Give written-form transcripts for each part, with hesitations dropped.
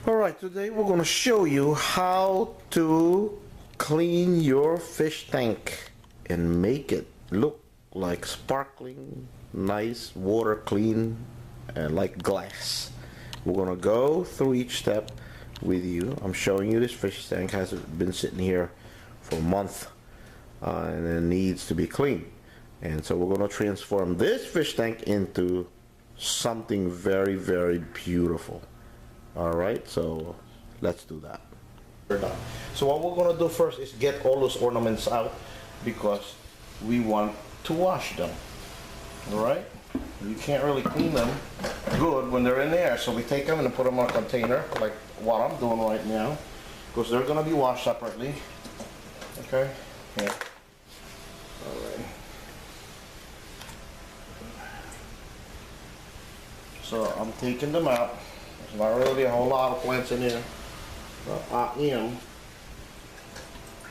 Alright, today we're going to show you how to clean your fish tank and make it look like sparkling, nice, water clean, and like glass. We're going to go through each step with you. I'm showing you this fish tank has been sitting here for a month and it needs to be cleaned. And so we're going to transform this fish tank into something very, very beautiful. Alright, so let's do that. We're done. So what we're going to do first is get all those ornaments out because we want to wash them. Alright? You can't really clean them good when they're in there, so we take them and put them in a container like what I'm doing right now because they're going to be washed separately. Okay? Yeah. Alright. So I'm taking them out. There's not really a whole lot of plants in here, but I am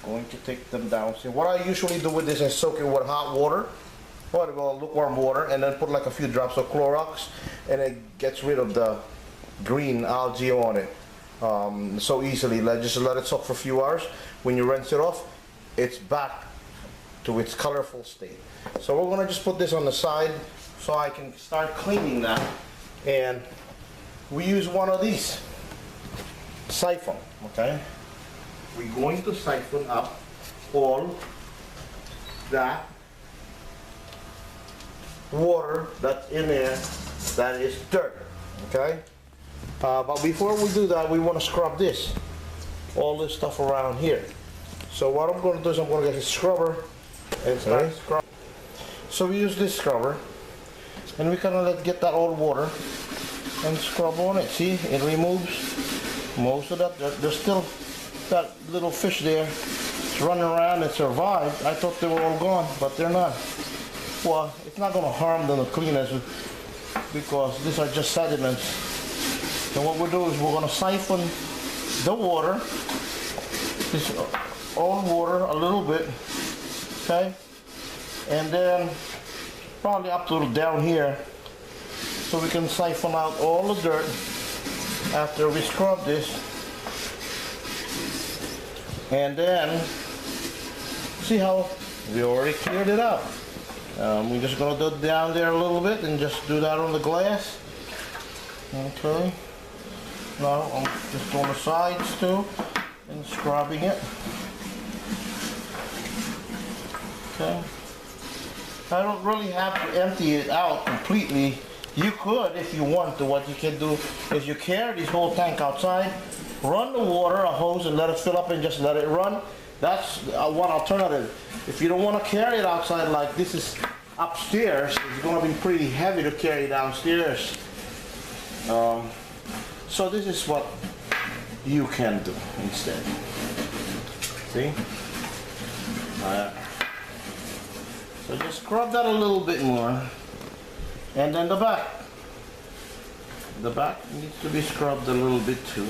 going to take them down. See, what I usually do with this is soak it with hot water, lukewarm water, and then put like a few drops of Clorox, and it gets rid of the green algae on it so easily. Just let it soak for a few hours. When you rinse it off, it's back to its colorful state. So we're going to just put this on the side so I can start cleaning that. And we use one of these siphon, okay? We're going to siphon up all that water that's in there that is dirt, okay? But before we do that, we want to scrub all this stuff around here. So what I'm going to do is I'm going to get a scrubber and start scrubbing. So we use this scrubber and we kind of get that old water and scrub on it. See, it removes most of that. There's still that little fish there. It's running around and survived. I thought they were all gone, but they're not. Well, it's not going to harm them to clean us because these are just sediments. So what we'll do is we're going to siphon the water, this old water a little bit, okay, and then probably up to down here. So we can siphon out all the dirt after we scrub this. And then, see how we already cleared it out. We're just going to do it down there a little bit and just do that on the glass. Okay. Now I'm just on the sides too and scrubbing it. Okay. I don't really have to empty it out completely. You could if you want to. What you can do is you carry this whole tank outside, run the water, a hose, and let it fill up and just let it run. That's one alternative. If you don't want to carry it outside like this is upstairs, it's going to be pretty heavy to carry downstairs. So this is what you can do instead. See? So just scrub that a little bit more. And then the back. The back needs to be scrubbed a little bit too.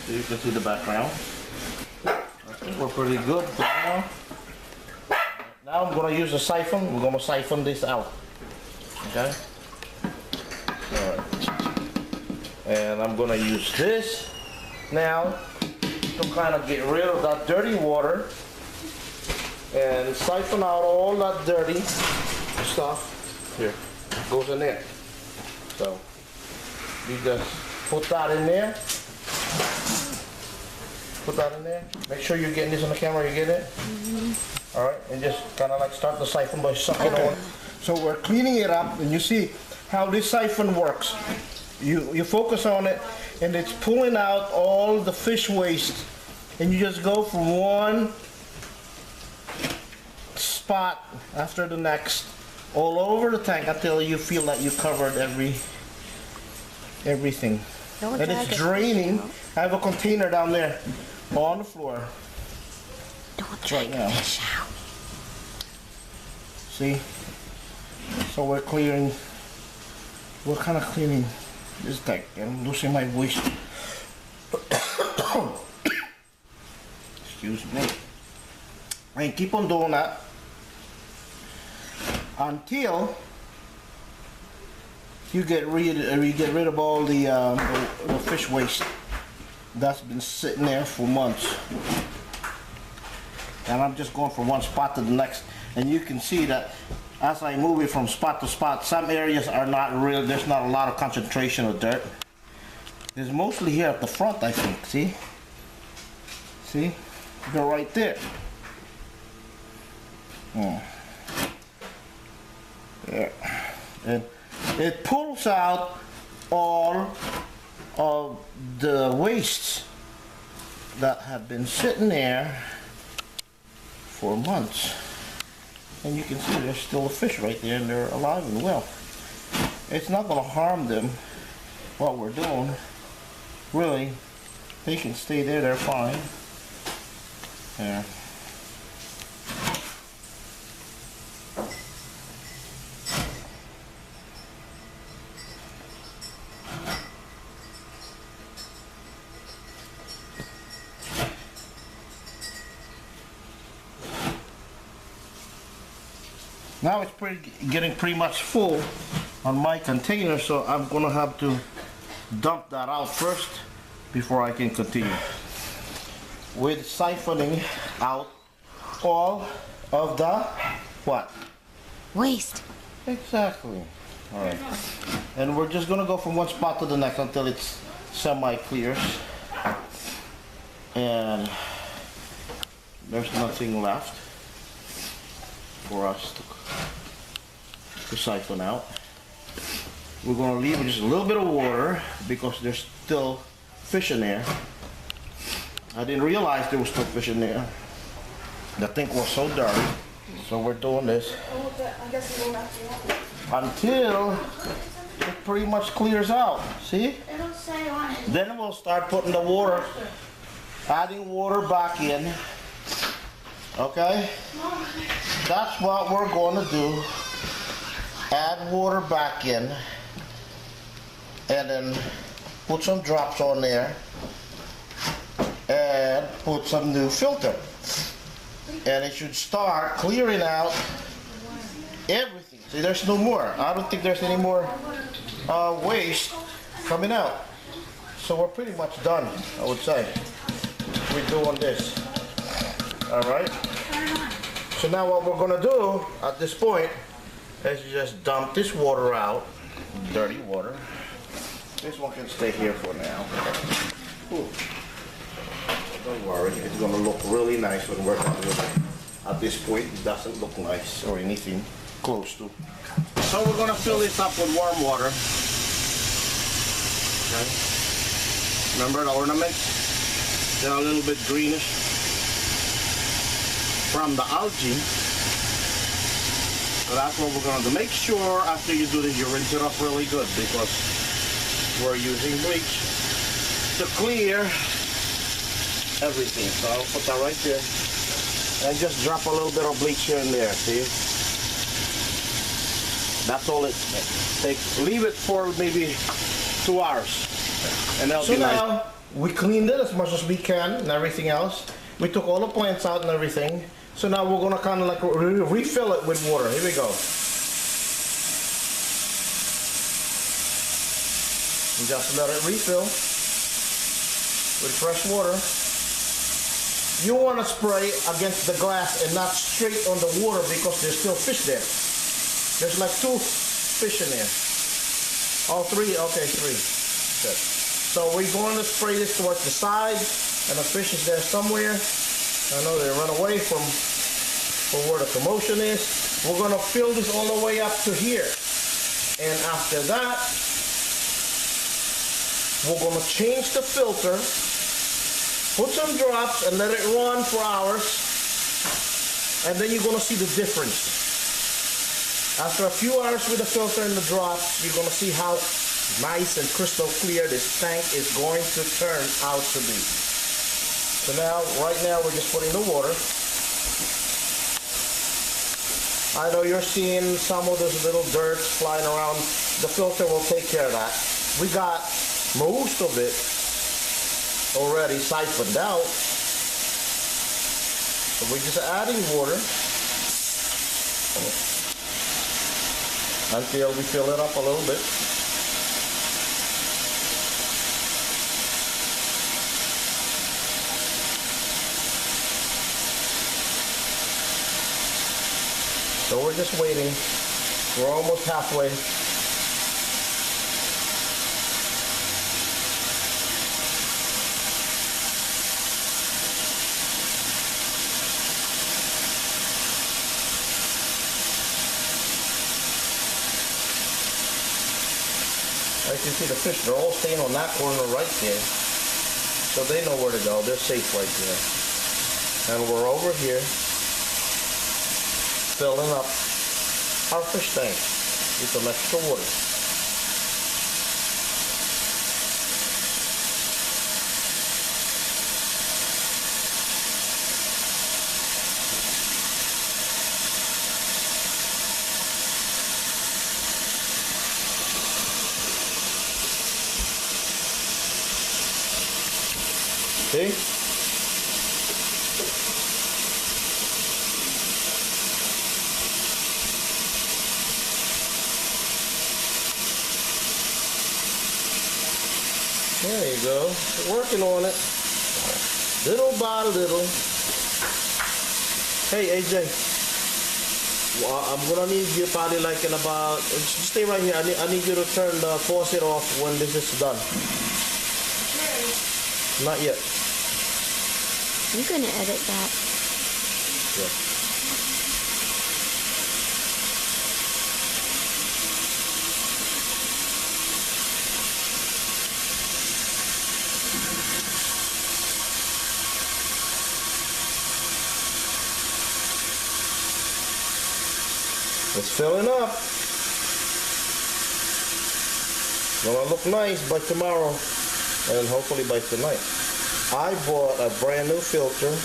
So you can see the background. I think we're pretty good for now. Now I'm going to use a siphon. We're going to siphon this out. Okay? Alright. And I'm going to use this now to kind of get rid of that dirty water and siphon out all that dirty stuff. Here. Goes in there. So you just put that in there. Put that in there. Make sure you're getting this on the camera. You get it? Mm-hmm. All right, and just kind of like start the siphon by sucking on. So we're cleaning it up, and you see how this siphon works. You focus on it, and it's pulling out all the fish waste, and you just go from one spot after the next, all over the tank until you feel that you covered everything. And it's draining. I have a container down there on the floor. Right now. See? So we're clearing. We're kind of cleaning this tank. I'm losing my voice. Excuse me. And keep on doing that until you get rid of all the fish waste. that's been sitting there for months. And I'm just going from one spot to the next. And you can see that as I move it from spot to spot, some areas are not real, there's not a lot of concentration of dirt. There's mostly here at the front, I think, see? See? They're right there. There. And it pulls out all of the wastes that have been sitting there for months. And you can see there's still a fish right there and they're alive and well. It's not going to harm them, what we're doing. Really, they can stay there, they're fine. Yeah. Now it's getting pretty much full on my container, so I'm gonna have to dump that out first before I can continue with siphoning out all of the what? Waste. Exactly. All right. And we're just gonna go from one spot to the next until it's semi-clears. And there's nothing left for us to siphon out. We're gonna leave just a little bit of water because there's still fish in there. I didn't realize there was still fish in there. The thing was so dirty. So we're doing this until it pretty much clears out. See? Then we'll start putting the water, adding water back in. Okay? That's what we're going to do. Add water back in and then put some drops on there and put some new filter. And it should start clearing out everything. See, there's no more. I don't think there's any more waste coming out. So we're pretty much done, I would say. We're doing this. All right? So now what we're gonna do at this point is just dump this water out, dirty water. This one can stay here for now. Ooh. Don't worry, it's gonna look really nice when we're done with it. At this point, it doesn't look nice or anything close to. So we're gonna fill this up with warm water. Okay. Remember the ornaments? They're a little bit greenish from the algae. So that's what we're going to do. Make sure after you do this you rinse it off really good because we're using bleach to clear everything. So I'll put that right there and just drop a little bit of bleach here and there, see? That's all it takes. Leave it for maybe 2 hours and that'll be nice. So now we cleaned it as much as we can and everything else. We took all the plants out and everything. So now we're gonna kind of like refill it with water. Here we go. And just let it refill with fresh water. You want to spray against the glass and not straight on the water because there's still fish there. There's like 2 fish in there. All 3? Okay, 3. Good. So we're going to spray this towards the side and the fish is there somewhere. I know they run away from where the commotion is. We're going to fill this all the way up to here. And after that, we're going to change the filter, put some drops and let it run for hours. And then you're going to see the difference. After a few hours with the filter and the drops, you're going to see how nice and crystal clear this tank is going to turn out to be. So now, right now, we're just putting the water. I know you're seeing some of those little dirt flying around. The filter will take care of that. We got most of it already siphoned out. So we're just adding water until we fill it up a little bit. So we're just waiting. We're almost halfway. As you see the fish, they're all staying on that corner right there. So they know where to go. They're safe right there. And we're over here filling up our fish tank with some extra water. See? There you go. Working on it. Little by little. Hey, AJ. Well, I'm gonna need you probably like in about. Just stay right here. I need you to turn the faucet off when this is done. Not yet. I'm gonna edit that. Yeah. It's filling up. Gonna look nice by tomorrow, and hopefully by tonight. I bought a brand new filter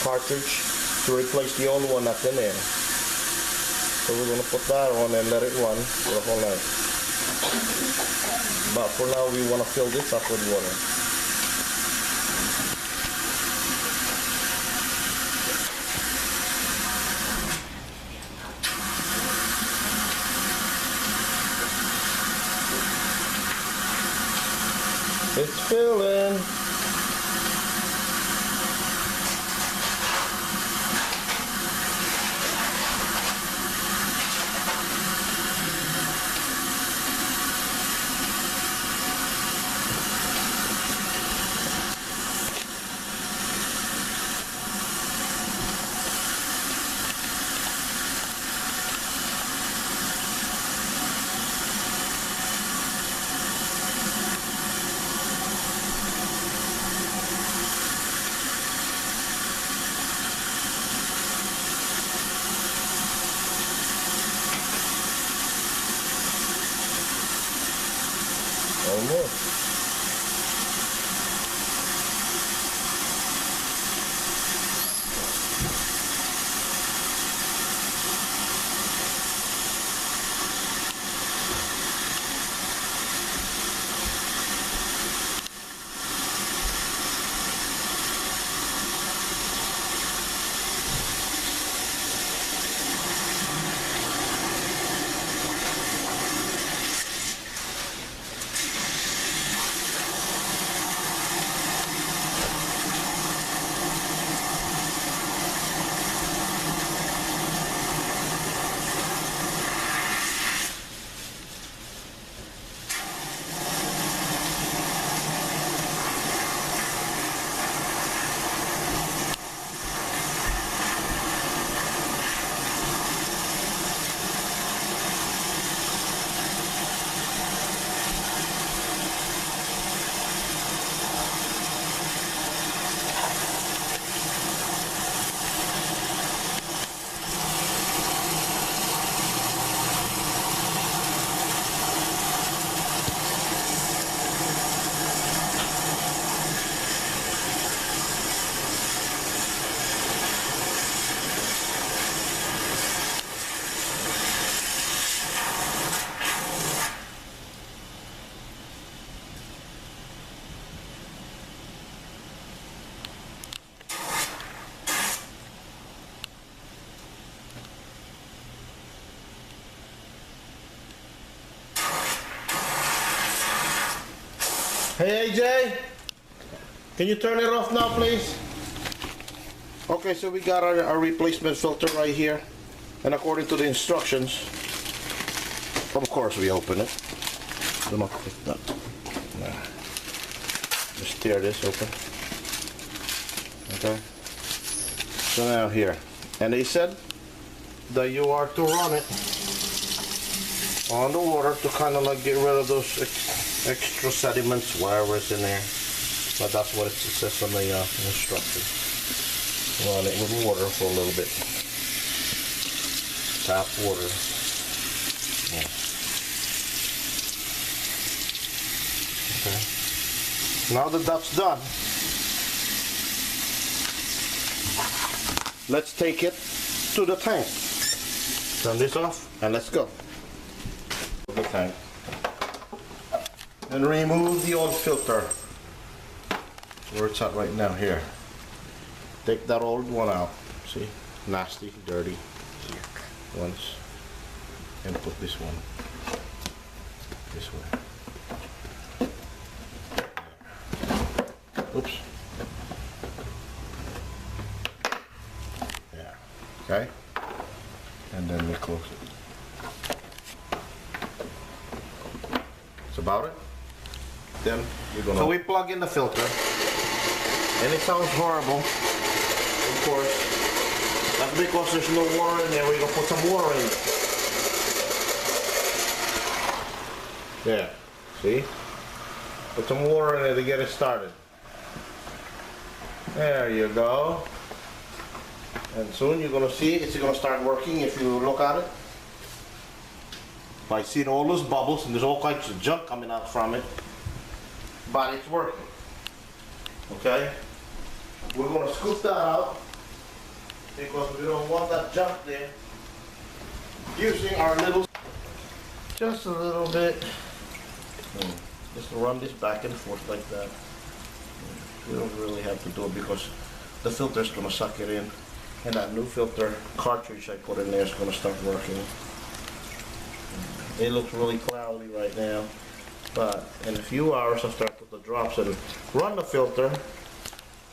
cartridge to replace the old one that's in there. So we're gonna put that on and let it run for the whole night. But for now, we wanna fill this up with water. It's filling. Almost. Hey AJ, can you turn it off now, please? Okay, so we got our replacement filter right here. And according to the instructions, of course we open it. Do not click that. Nah. Just tear this open. Okay. So now here. And they said that you are to run it on the water to kind of like get rid of those extra sediments, whatever's in there. But that's what it says on the instructions. Run it with water for a little bit. Tap water. Yeah. Okay. Now that that's done, let's take it to the tank. Turn this off and let's go. The tank. And remove the old filter. Where it's at right now, here. Take that old one out. See? Nasty, dirty ones. And put this one this way. Oops. Yeah. Okay. And then we close it. That's about it. Then we're gonna. So we plug in the filter, and it sounds horrible. Of course, that's because there's no water in there. We're gonna put some water in it. Yeah. See? Put some water in there to get it started. There you go. And soon you're gonna see it's gonna start working if you look at it. I see all those bubbles and there's all kinds of junk coming out from it. But it's working. Okay? We're gonna scoop that out because we don't want that junk there. Using our little, just a little bit. Just run this back and forth like that. We don't really have to do it because the filter is going to suck it in, and that new filter cartridge I put in there is going to start working. It looks really cloudy right now, but in a few hours after I put the drops in, run the filter,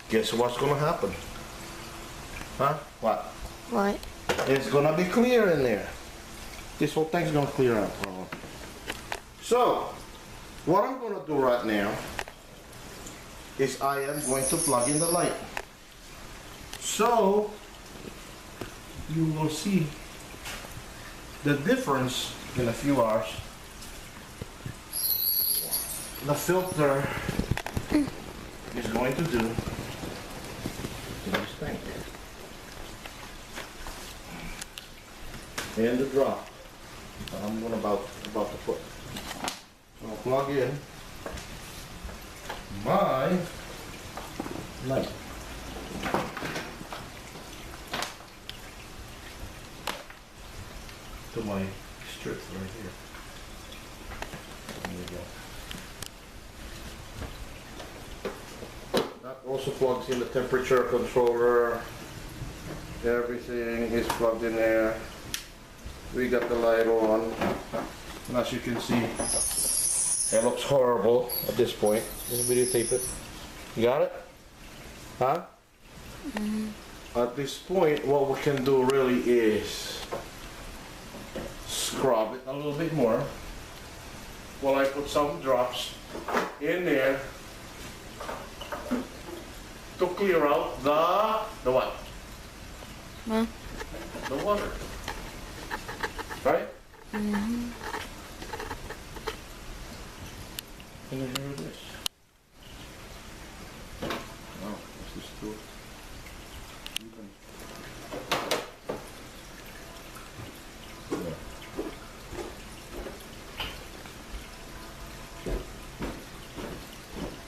guess what's going to happen? Huh? What? What? It's going to be clear in there. This whole thing's going to clear out. So, what I'm going to do right now is I am going to plug in the light. So, you will see the difference in a few hours. The filter is going to do this thing. And the drop that I'm about to put. So I'll plug in my light. To my strips right here. There you go. That also plugs in the temperature controller. Everything is plugged in there. We got the light on. And as you can see, it looks horrible at this point. Let me videotape it. You got it? Huh? Mm-hmm. At this point, what we can do really is scrub it a little bit more while I put some drops in there to clear out the what? Huh? The water. Right? Mm-hmm. And then here it is. Wow, this is cool.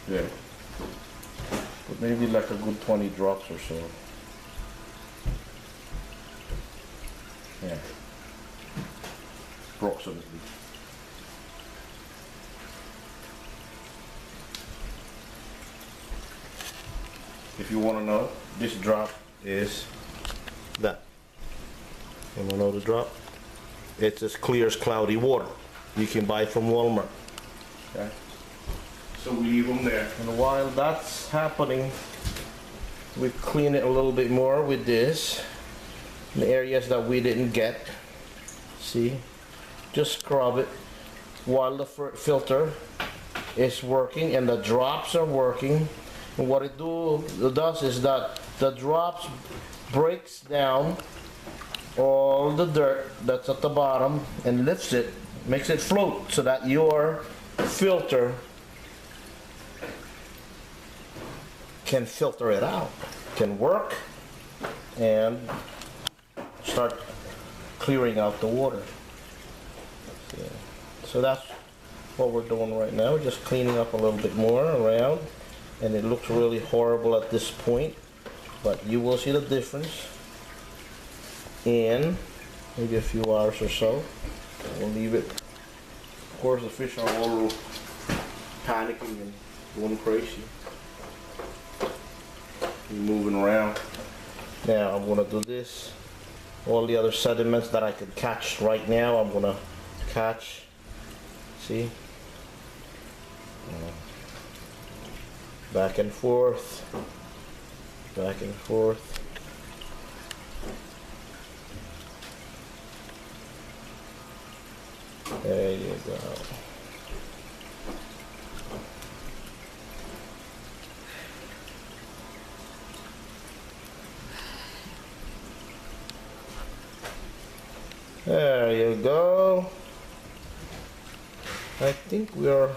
Yeah. But maybe like a good 20 drops or so. Yeah. Approximately. If you want to know, this drop is that. You want to know the drop? It's as clear as cloudy water. You can buy it from Walmart. Okay. So we leave them there. And while that's happening, we clean it a little bit more with this. the areas that we didn't get. See, just scrub it while the filter is working and the drops are working. And what it does is that the drops breaks down all the dirt that's at the bottom and lifts it, makes it float so that your filter can filter it out, can work and start clearing out the water. Yeah. So that's what we're doing right now, just cleaning up a little bit more around, and it looks really horrible at this point, but you will see the difference in maybe a few hours or so. We'll leave it. Of course, the fish are all panicking and going crazy, moving around. Now I'm gonna do this. All the other sediments that I could catch right now, I'm gonna catch. See? Back and forth. Back and forth. There you go. There you go. I think we are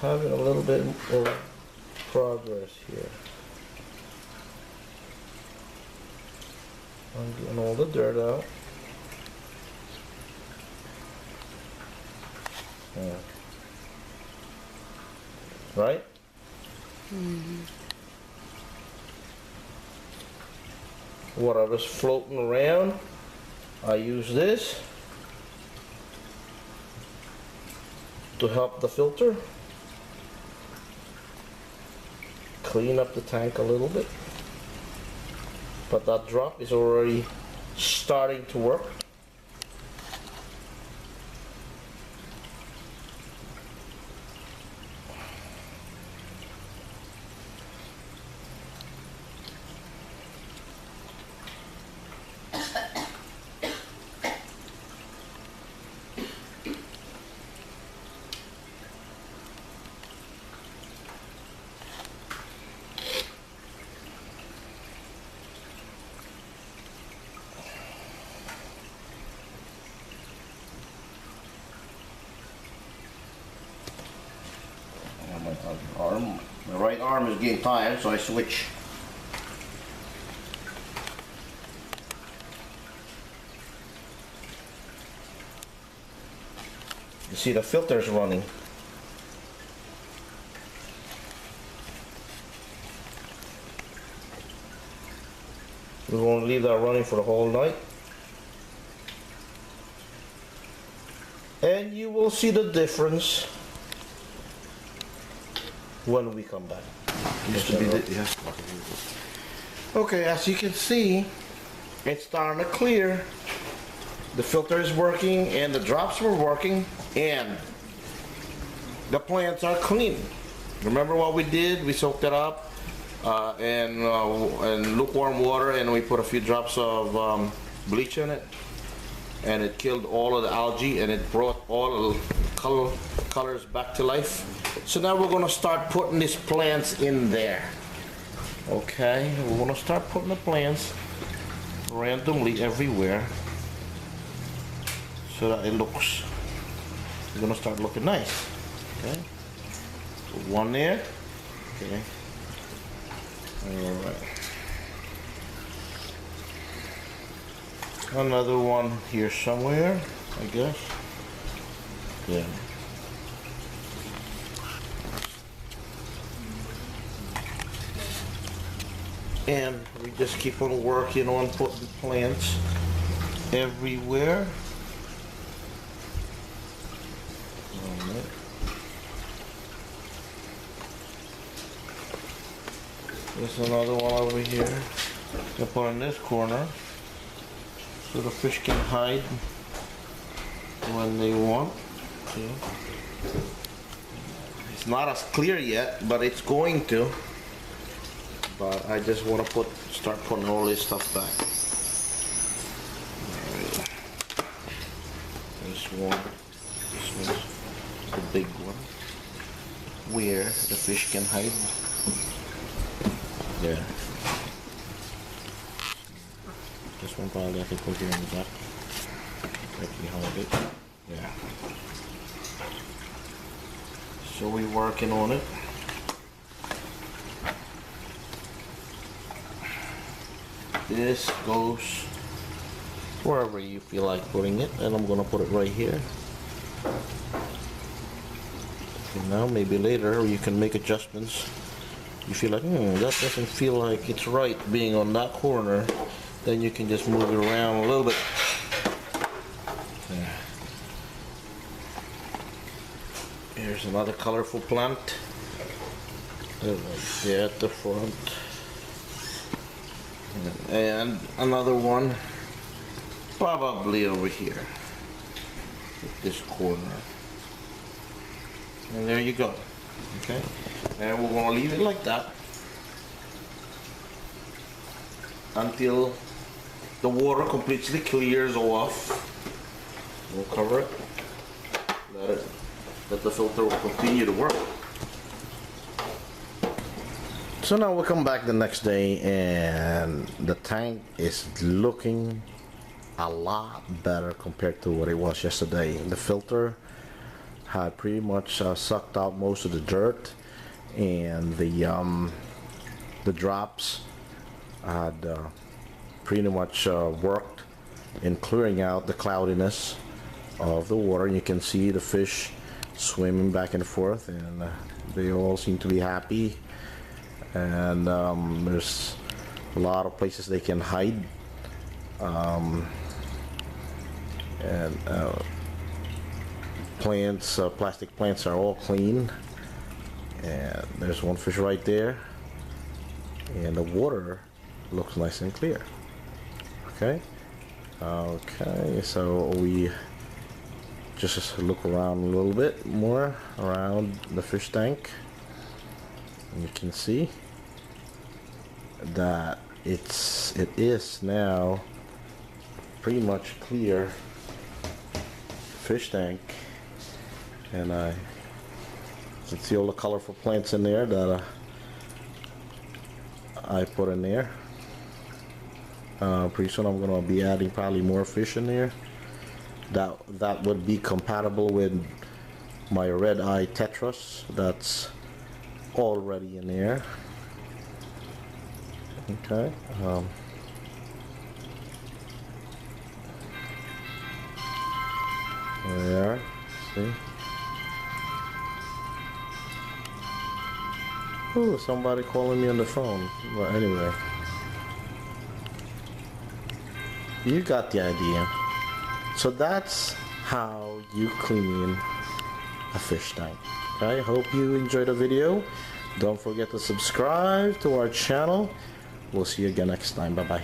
having a little bit of progress here. I'm getting all the dirt out. Yeah. Right? Mm-hmm. Whatever's floating around, I use this to help the filter clean up the tank a little bit. But that drop is already starting to work. My right arm is getting tired, so I switch. You see the filter's running. We're going to leave that running for the whole night. And you will see the difference when we come back. Used to be the, yeah. Okay, as you can see, it's starting to clear. The filter is working and the drops were working and the plants are clean. Remember what we did? We soaked it up in lukewarm water and we put a few drops of bleach in it, and it killed all of the algae and it brought all the colors back to life. So now we're going to start putting these plants in there. Okay, we're going to start putting the plants randomly everywhere so that it looks, it's going to start looking nice. Okay, put one there. Okay, all right. Another one here somewhere, I guess. Yeah. And we just keep on working on putting plants everywhere. Alright. There's another one over here. I'll put in this corner so the fish can hide when they want. See? It's not as clear yet, but it's going to. but I just want to start putting all this stuff back. Alright. This one's the big one, where the fish can hide. Yeah. This one probably I can put here in the back. Right behind it. Yeah. So we're working on it. This goes wherever you feel like putting it, and I'm gonna put it right here. And now maybe later you can make adjustments. You feel like, that doesn't feel like it's right being on that corner, then you can just move it around a little bit. There. Here's another colorful plant. There at the front. And another one probably over here at this corner. And there you go. Okay, and we're gonna leave it like that until the water completely clears off. We'll cover it, let the filter will continue to work. So now we'll come back the next day and the tank is looking a lot better compared to what it was yesterday. The filter had pretty much sucked out most of the dirt, and the drops had pretty much worked in clearing out the cloudiness of the water. You can see the fish swimming back and forth, and they all seem to be happy. And there's a lot of places they can hide, and plants, plastic plants are all clean, and there's one fish right there, and the water looks nice and clear. Okay, so we just look around a little bit more around the fish tank, and you can see that it is now pretty much clear fish tank. And I can see all the colorful plants in there that I put in there. Pretty soon I'm gonna be adding probably more fish in there. That would be compatible with my red eye tetras that's already in there. Okay. There they are. See. Oh, somebody calling me on the phone. Well, anyway, you got the idea. So that's how you clean a fish tank. I hope you enjoyed the video. Don't forget to subscribe to our channel. We'll see you again next time. Bye bye.